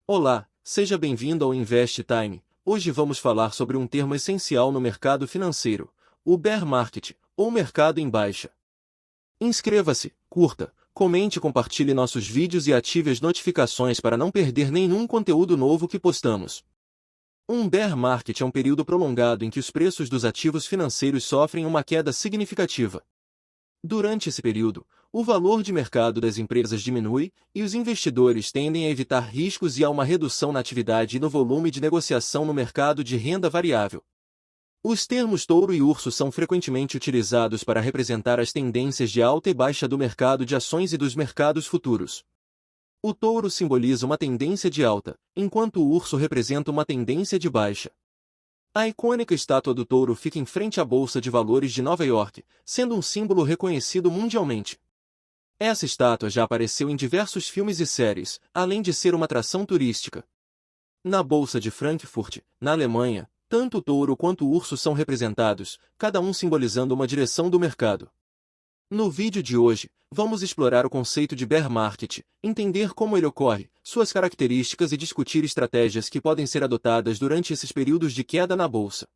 Olá, seja bem-vindo ao Invest Time. Hoje vamos falar sobre um termo essencial no mercado financeiro, o bear market, ou mercado em baixa. Inscreva-se, curta, comente e compartilhe nossos vídeos e ative as notificações para não perder nenhum conteúdo novo que postamos. Um bear market é um período prolongado em que os preços dos ativos financeiros sofrem uma queda significativa. Durante esse período, o valor de mercado das empresas diminui e os investidores tendem a evitar riscos e há uma redução na atividade e no volume de negociação no mercado de renda variável. Os termos touro e urso são frequentemente utilizados para representar as tendências de alta e baixa do mercado de ações e dos mercados futuros. O touro simboliza uma tendência de alta, enquanto o urso representa uma tendência de baixa. A icônica estátua do touro fica em frente à Bolsa de Valores de Nova York, sendo um símbolo reconhecido mundialmente. Essa estátua já apareceu em diversos filmes e séries, além de ser uma atração turística. Na Bolsa de Frankfurt, na Alemanha, tanto o touro quanto o urso são representados, cada um simbolizando uma direção do mercado. No vídeo de hoje, vamos explorar o conceito de bear market, entender como ele ocorre, suas características e discutir estratégias que podem ser adotadas durante esses períodos de queda na bolsa.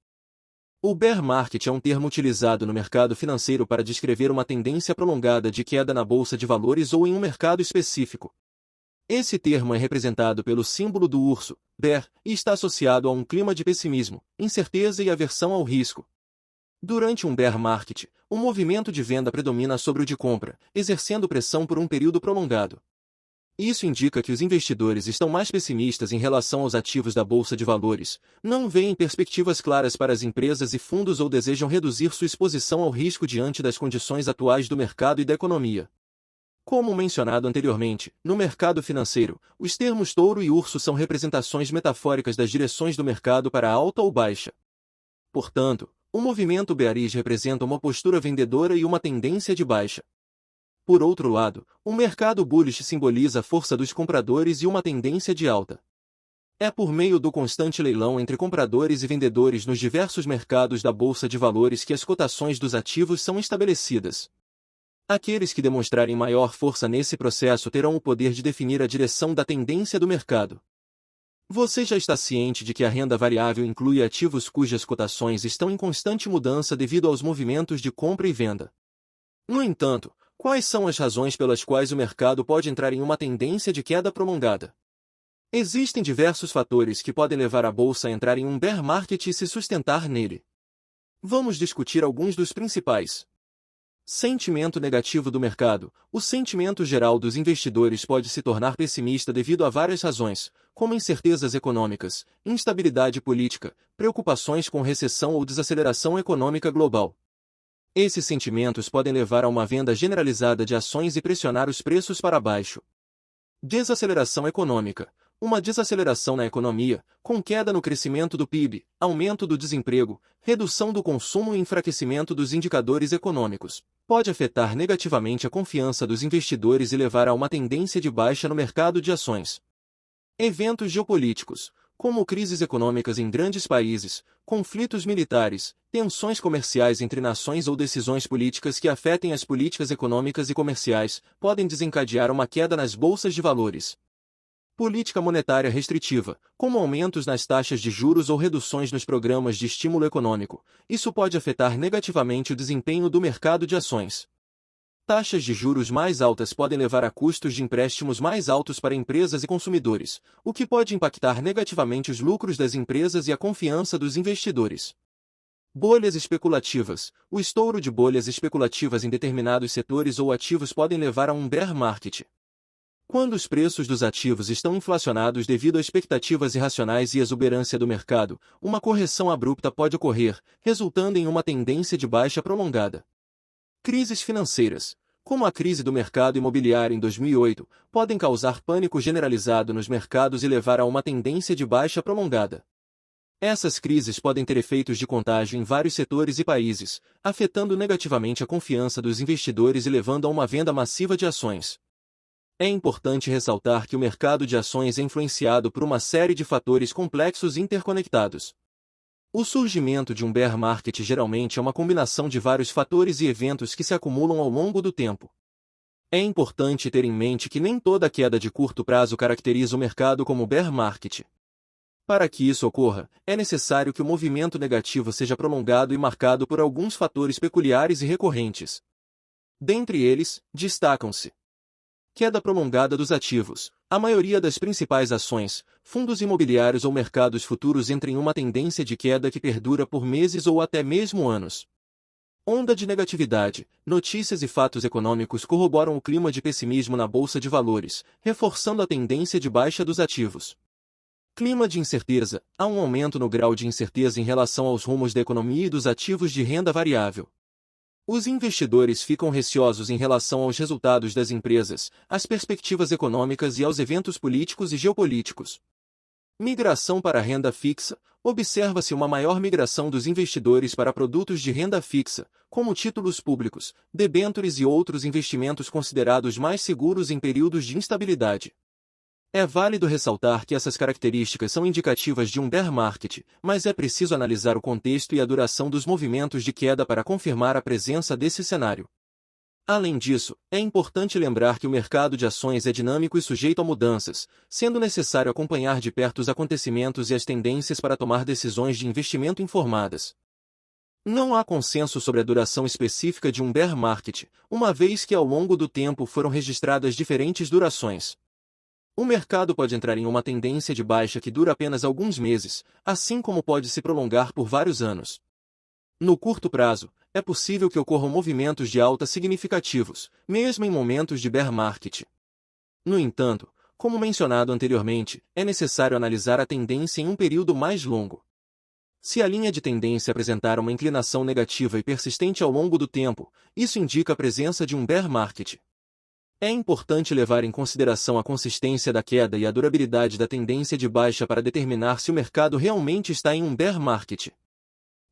O bear market é um termo utilizado no mercado financeiro para descrever uma tendência prolongada de queda na bolsa de valores ou em um mercado específico. Esse termo é representado pelo símbolo do urso, bear, e está associado a um clima de pessimismo, incerteza e aversão ao risco. Durante um bear market, o movimento de venda predomina sobre o de compra, exercendo pressão por um período prolongado. Isso indica que os investidores estão mais pessimistas em relação aos ativos da bolsa de valores, não veem perspectivas claras para as empresas e fundos ou desejam reduzir sua exposição ao risco diante das condições atuais do mercado e da economia. Como mencionado anteriormente, no mercado financeiro, os termos touro e urso são representações metafóricas das direções do mercado para alta ou baixa. Portanto, o movimento bearish representa uma postura vendedora e uma tendência de baixa. Por outro lado, o mercado bullish simboliza a força dos compradores e uma tendência de alta. É por meio do constante leilão entre compradores e vendedores nos diversos mercados da bolsa de valores que as cotações dos ativos são estabelecidas. Aqueles que demonstrarem maior força nesse processo terão o poder de definir a direção da tendência do mercado. Você já está ciente de que a renda variável inclui ativos cujas cotações estão em constante mudança devido aos movimentos de compra e venda. No entanto, quais são as razões pelas quais o mercado pode entrar em uma tendência de queda prolongada? Existem diversos fatores que podem levar a bolsa a entrar em um bear market e se sustentar nele. Vamos discutir alguns dos principais. Sentimento negativo do mercado. O sentimento geral dos investidores pode se tornar pessimista devido a várias razões, como incertezas econômicas, instabilidade política, preocupações com recessão ou desaceleração econômica global. Esses sentimentos podem levar a uma venda generalizada de ações e pressionar os preços para baixo. Desaceleração econômica. Uma desaceleração na economia, com queda no crescimento do PIB, aumento do desemprego, redução do consumo e enfraquecimento dos indicadores econômicos, pode afetar negativamente a confiança dos investidores e levar a uma tendência de baixa no mercado de ações. Eventos geopolíticos, como crises econômicas em grandes países, conflitos militares, tensões comerciais entre nações ou decisões políticas que afetem as políticas econômicas e comerciais, podem desencadear uma queda nas bolsas de valores. Política monetária restritiva, como aumentos nas taxas de juros ou reduções nos programas de estímulo econômico, isso pode afetar negativamente o desempenho do mercado de ações. Taxas de juros mais altas podem levar a custos de empréstimos mais altos para empresas e consumidores, o que pode impactar negativamente os lucros das empresas e a confiança dos investidores. Bolhas especulativas. O estouro de bolhas especulativas em determinados setores ou ativos podem levar a um bear market. Quando os preços dos ativos estão inflacionados devido a expectativas irracionais e exuberância do mercado, uma correção abrupta pode ocorrer, resultando em uma tendência de baixa prolongada. Crises financeiras, como a crise do mercado imobiliário em 2008, podem causar pânico generalizado nos mercados e levar a uma tendência de baixa prolongada. Essas crises podem ter efeitos de contágio em vários setores e países, afetando negativamente a confiança dos investidores e levando a uma venda massiva de ações. É importante ressaltar que o mercado de ações é influenciado por uma série de fatores complexos e interconectados. O surgimento de um bear market geralmente é uma combinação de vários fatores e eventos que se acumulam ao longo do tempo. É importante ter em mente que nem toda queda de curto prazo caracteriza o mercado como bear market. Para que isso ocorra, é necessário que o movimento negativo seja prolongado e marcado por alguns fatores peculiares e recorrentes. Dentre eles, destacam-se: queda prolongada dos ativos. A maioria das principais ações, fundos imobiliários ou mercados futuros entram em uma tendência de queda que perdura por meses ou até mesmo anos. Onda de negatividade. Notícias e fatos econômicos corroboram o clima de pessimismo na bolsa de valores, reforçando a tendência de baixa dos ativos. Clima de incerteza. Há um aumento no grau de incerteza em relação aos rumos da economia e dos ativos de renda variável. Os investidores ficam receosos em relação aos resultados das empresas, às perspectivas econômicas e aos eventos políticos e geopolíticos. Migração para a renda fixa. Observa-se uma maior migração dos investidores para produtos de renda fixa, como títulos públicos, debêntures e outros investimentos considerados mais seguros em períodos de instabilidade. É válido ressaltar que essas características são indicativas de um bear market, mas é preciso analisar o contexto e a duração dos movimentos de queda para confirmar a presença desse cenário. Além disso, é importante lembrar que o mercado de ações é dinâmico e sujeito a mudanças, sendo necessário acompanhar de perto os acontecimentos e as tendências para tomar decisões de investimento informadas. Não há consenso sobre a duração específica de um bear market, uma vez que ao longo do tempo foram registradas diferentes durações. O mercado pode entrar em uma tendência de baixa que dura apenas alguns meses, assim como pode se prolongar por vários anos. No curto prazo, é possível que ocorram movimentos de alta significativos, mesmo em momentos de bear market. No entanto, como mencionado anteriormente, é necessário analisar a tendência em um período mais longo. Se a linha de tendência apresentar uma inclinação negativa e persistente ao longo do tempo, isso indica a presença de um bear market. É importante levar em consideração a consistência da queda e a durabilidade da tendência de baixa para determinar se o mercado realmente está em um bear market.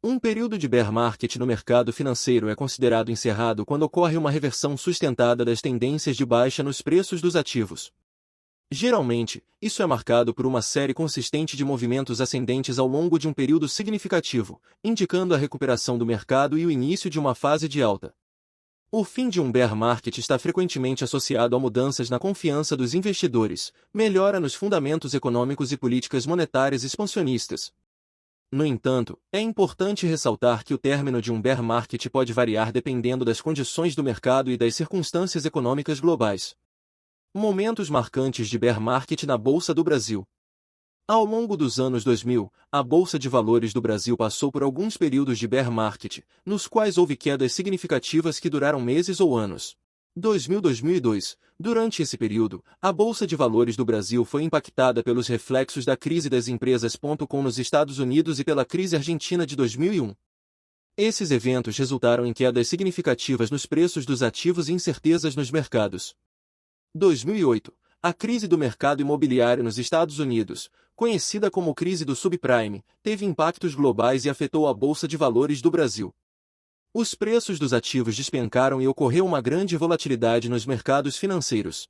Um período de bear market no mercado financeiro é considerado encerrado quando ocorre uma reversão sustentada das tendências de baixa nos preços dos ativos. Geralmente, isso é marcado por uma série consistente de movimentos ascendentes ao longo de um período significativo, indicando a recuperação do mercado e o início de uma fase de alta. O fim de um bear market está frequentemente associado a mudanças na confiança dos investidores, melhora nos fundamentos econômicos e políticas monetárias expansionistas. No entanto, é importante ressaltar que o término de um bear market pode variar dependendo das condições do mercado e das circunstâncias econômicas globais. Momentos marcantes de bear market na Bolsa do Brasil. Ao longo dos anos 2000, a Bolsa de Valores do Brasil passou por alguns períodos de bear market, nos quais houve quedas significativas que duraram meses ou anos. 2000-2002. Durante esse período, a Bolsa de Valores do Brasil foi impactada pelos reflexos da crise das empresas.com nos Estados Unidos e pela crise argentina de 2001. Esses eventos resultaram em quedas significativas nos preços dos ativos e incertezas nos mercados. 2008. A crise do mercado imobiliário nos Estados Unidos, conhecida como crise do subprime, teve impactos globais e afetou a Bolsa de Valores do Brasil. Os preços dos ativos despencaram e ocorreu uma grande volatilidade nos mercados financeiros.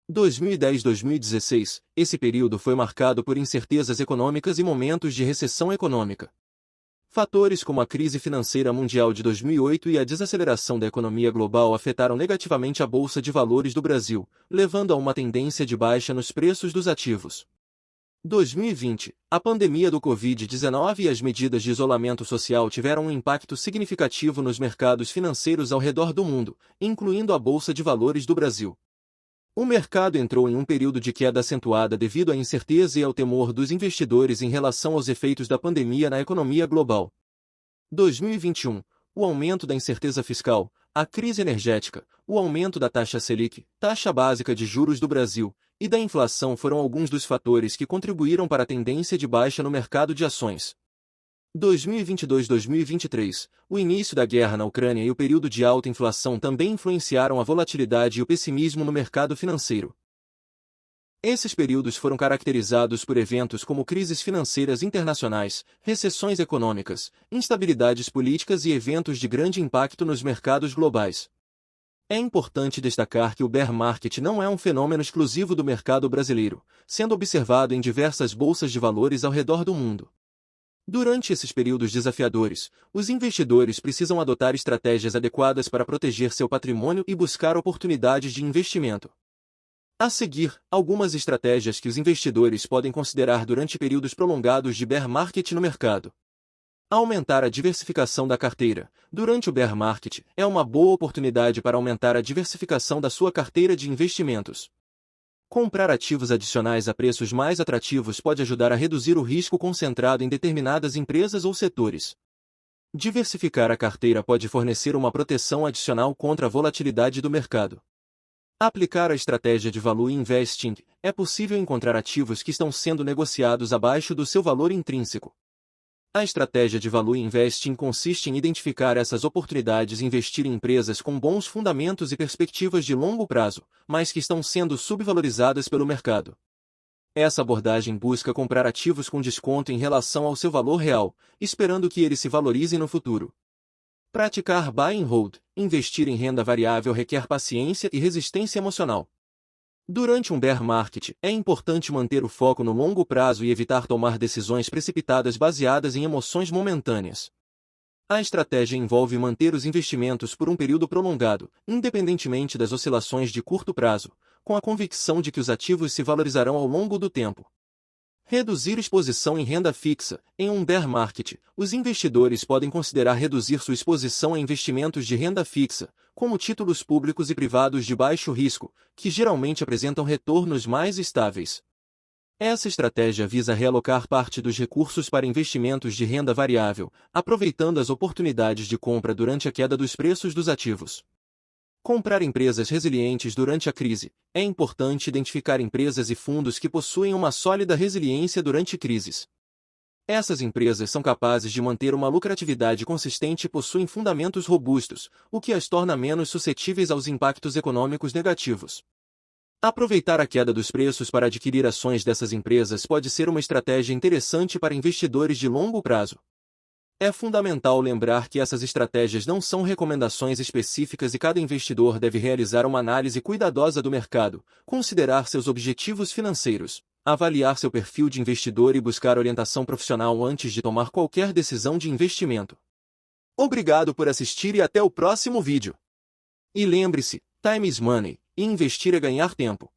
2010-2016, esse período foi marcado por incertezas econômicas e momentos de recessão econômica. Fatores como a crise financeira mundial de 2008 e a desaceleração da economia global afetaram negativamente a Bolsa de Valores do Brasil, levando a uma tendência de baixa nos preços dos ativos. 2020, a pandemia do Covid-19 e as medidas de isolamento social tiveram um impacto significativo nos mercados financeiros ao redor do mundo, incluindo a Bolsa de Valores do Brasil. O mercado entrou em um período de queda acentuada devido à incerteza e ao temor dos investidores em relação aos efeitos da pandemia na economia global. 2021, o aumento da incerteza fiscal, a crise energética, o aumento da taxa Selic, taxa básica de juros do Brasil, e da inflação foram alguns dos fatores que contribuíram para a tendência de baixa no mercado de ações. 2022-2023, o início da guerra na Ucrânia e o período de alta inflação também influenciaram a volatilidade e o pessimismo no mercado financeiro. Esses períodos foram caracterizados por eventos como crises financeiras internacionais, recessões econômicas, instabilidades políticas e eventos de grande impacto nos mercados globais. É importante destacar que o bear market não é um fenômeno exclusivo do mercado brasileiro, sendo observado em diversas bolsas de valores ao redor do mundo. Durante esses períodos desafiadores, os investidores precisam adotar estratégias adequadas para proteger seu patrimônio e buscar oportunidades de investimento. A seguir, algumas estratégias que os investidores podem considerar durante períodos prolongados de bear market no mercado. Aumentar a diversificação da carteira. Durante o bear market, é uma boa oportunidade para aumentar a diversificação da sua carteira de investimentos. Comprar ativos adicionais a preços mais atrativos pode ajudar a reduzir o risco concentrado em determinadas empresas ou setores. Diversificar a carteira pode fornecer uma proteção adicional contra a volatilidade do mercado. Aplicar a estratégia de value investing. É possível encontrar ativos que estão sendo negociados abaixo do seu valor intrínseco. A estratégia de value investing consiste em identificar essas oportunidades e investir em empresas com bons fundamentos e perspectivas de longo prazo, mas que estão sendo subvalorizadas pelo mercado. Essa abordagem busca comprar ativos com desconto em relação ao seu valor real, esperando que eles se valorizem no futuro. Praticar buy and hold. Investir em renda variável requer paciência e resistência emocional. Durante um bear market, é importante manter o foco no longo prazo e evitar tomar decisões precipitadas baseadas em emoções momentâneas. A estratégia envolve manter os investimentos por um período prolongado, independentemente das oscilações de curto prazo, com a convicção de que os ativos se valorizarão ao longo do tempo. Reduzir exposição em renda fixa. Em um bear market, os investidores podem considerar reduzir sua exposição a investimentos de renda fixa, como títulos públicos e privados de baixo risco, que geralmente apresentam retornos mais estáveis. Essa estratégia visa realocar parte dos recursos para investimentos de renda variável, aproveitando as oportunidades de compra durante a queda dos preços dos ativos. Comprar empresas resilientes durante a crise. É importante identificar empresas e fundos que possuem uma sólida resiliência durante crises. Essas empresas são capazes de manter uma lucratividade consistente e possuem fundamentos robustos, o que as torna menos suscetíveis aos impactos econômicos negativos. Aproveitar a queda dos preços para adquirir ações dessas empresas pode ser uma estratégia interessante para investidores de longo prazo. É fundamental lembrar que essas estratégias não são recomendações específicas e cada investidor deve realizar uma análise cuidadosa do mercado, considerar seus objetivos financeiros, avaliar seu perfil de investidor e buscar orientação profissional antes de tomar qualquer decisão de investimento. Obrigado por assistir e até o próximo vídeo. E lembre-se, time is money, e investir é ganhar tempo.